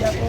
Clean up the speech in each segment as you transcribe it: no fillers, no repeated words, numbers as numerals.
Hello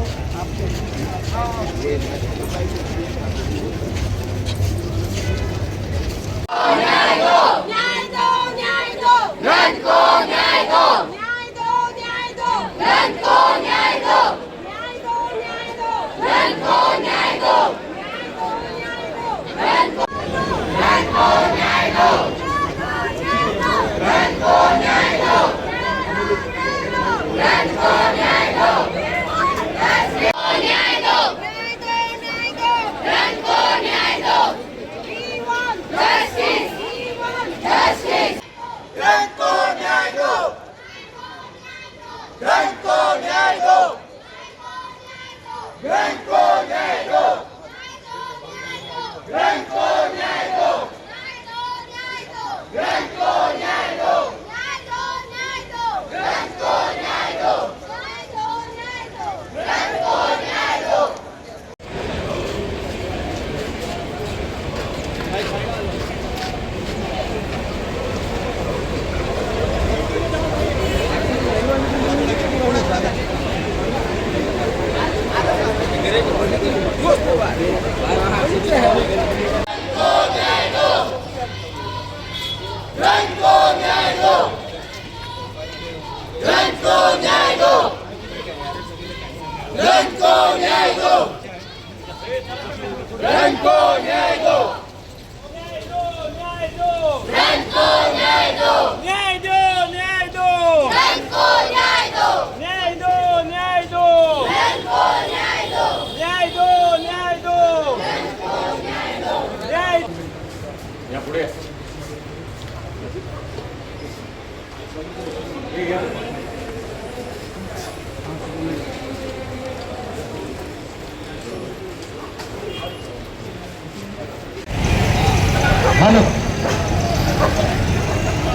hello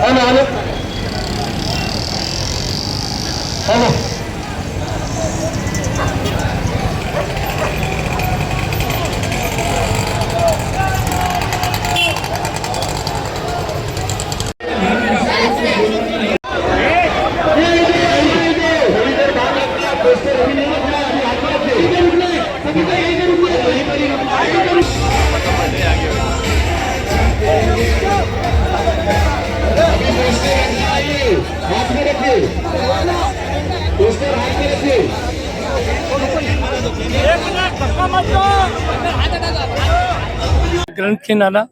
hello hello ग्रंथी नाला।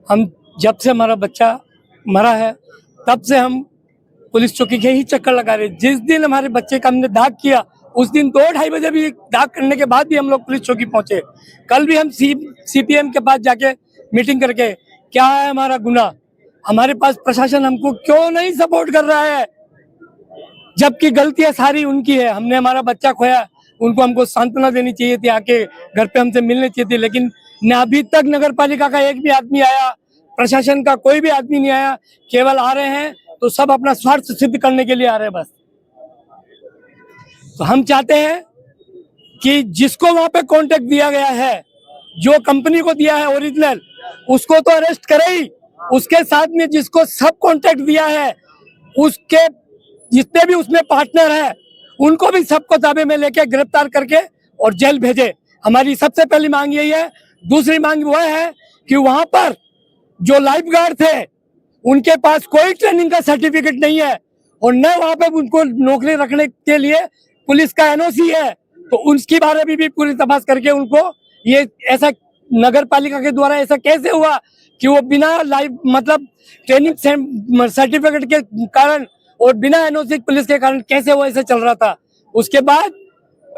हम जब से हमारा बच्चा मरा है तब से हम पुलिस चौकी के ही चक्कर लगा रहे। जिस दिन हमारे बच्चे का हमने दाग किया उस दिन 2-2:30 बजे भी दाग करने के बाद भी हम लोग पुलिस चौकी पहुंचे। कल भी हम सीपीएम के पास जाके मीटिंग करके क्या है हमारा गुनाह, हमारे पास प्रशासन हमको क्यों नहीं सपोर्ट कर रहा है, जबकि गलतियां सारी उनकी है। हमने हमारा बच्चा खोया, उनको हमको सांत्वना देनी चाहिए थी, आके घर पे हमसे मिलने चाहिए थे, लेकिन न अभी तक नगर पालिका का एक भी आदमी आया, प्रशासन का कोई भी आदमी नहीं आया। केवल आ रहे हैं तो सब अपना स्वार्थ सिद्ध करने के लिए आ रहे हैं बस। तो हम चाहते हैं कि जिसको वहां पे कॉन्ट्रैक्ट दिया गया है, जो कंपनी को दिया है ओरिजिनल, उसको तो अरेस्ट करे ही, उसके साथ में जिसको सब कॉन्ट्रैक्ट दिया है, उसके जितने भी उसमें पार्टनर है, उनको भी सबको दावे में लेके गिरफ्तार करके और जेल भेजे। हमारी सबसे पहली मांग यही है। दूसरी मांग वो है कि वहां पर जो लाइफ गार्ड थे उनके पास कोई ट्रेनिंग का सर्टिफिकेट नहीं है और न वहां पे उनको नौकरी रखने के लिए पुलिस का एनओसी है, तो उसकी बारे में भी पूरी तपास करके उनको ये ऐसा नगर पालिका के द्वारा ऐसा कैसे हुआ कि वो बिना लाइफ मतलब ट्रेनिंग सर्टिफिकेट के कारण और बिना एनओसी पुलिस के कारण कैसे वो ऐसे चल रहा था। उसके बाद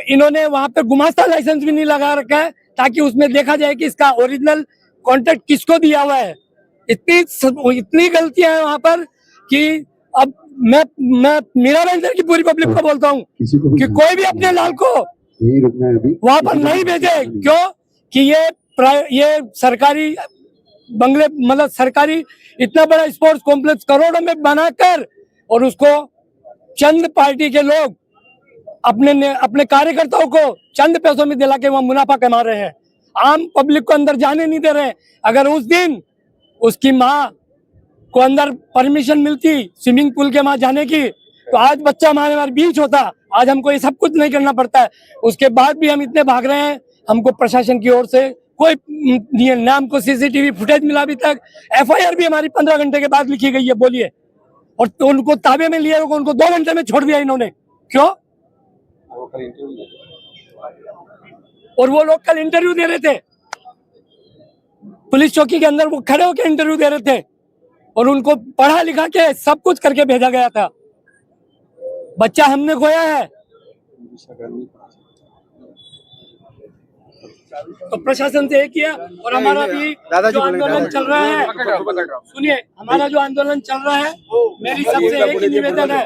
इन्होंने वहां पे गुमास्ता लाइसेंस भी नहीं लगा रखा है ताकि उसमें देखा जाए कि इसका ओरिजिनल कॉन्ट्रैक्ट किसको दिया हुआ है। इतनी गलतियां हैं वहां पर कि अब मैं मीरा बेंदर की पूरी पब्लिक को बोलता हूँ कि कोई भी अपने लाल को वहां पर नहीं भेजे। क्यों कि ये सरकारी बंगले मतलब सरकारी इतना बड़ा स्पोर्ट्स कॉम्प्लेक्स करोड़ों में बनाकर और उसको चंद पार्टी के लोग अपने कार्यकर्ताओं को चंद पैसों में दिला के वहां मुनाफा कमा रहे हैं, आम पब्लिक को अंदर जाने नहीं दे रहे। अगर उस दिन उसकी माँ को अंदर परमिशन मिलती स्विमिंग पूल के वहां जाने की, तो आज बच्चा हमारे बीच होता, आज हमको ये सब कुछ नहीं करना पड़ता है। उसके बाद भी हम इतने भाग रहे हैं, हमको प्रशासन की ओर से कोई नहीं, ना हमको सीसीटीवी फुटेज मिला अभी तक। एफआईआर भी हमारी 15 घंटे के बाद लिखी गई है, बोलिए। और तो उनको ताबे में लिया, उनको 2 घंटे में छोड़ दिया इन्होंने, क्यों? और वो लोग कल इंटरव्यू दे रहे थे पुलिस चौकी के अंदर, वो खड़े होकर इंटरव्यू दे रहे थे और उनको पढ़ा लिखा के सब कुछ करके भेजा गया था। बच्चा हमने खोया है, तो प्रशासन से एक किया। और हमारा भी जो आंदोलन चल रहा है, सुनिए, हमारा जो आंदोलन चल रहा है, मेरी सबसे एक ही निवेदन है,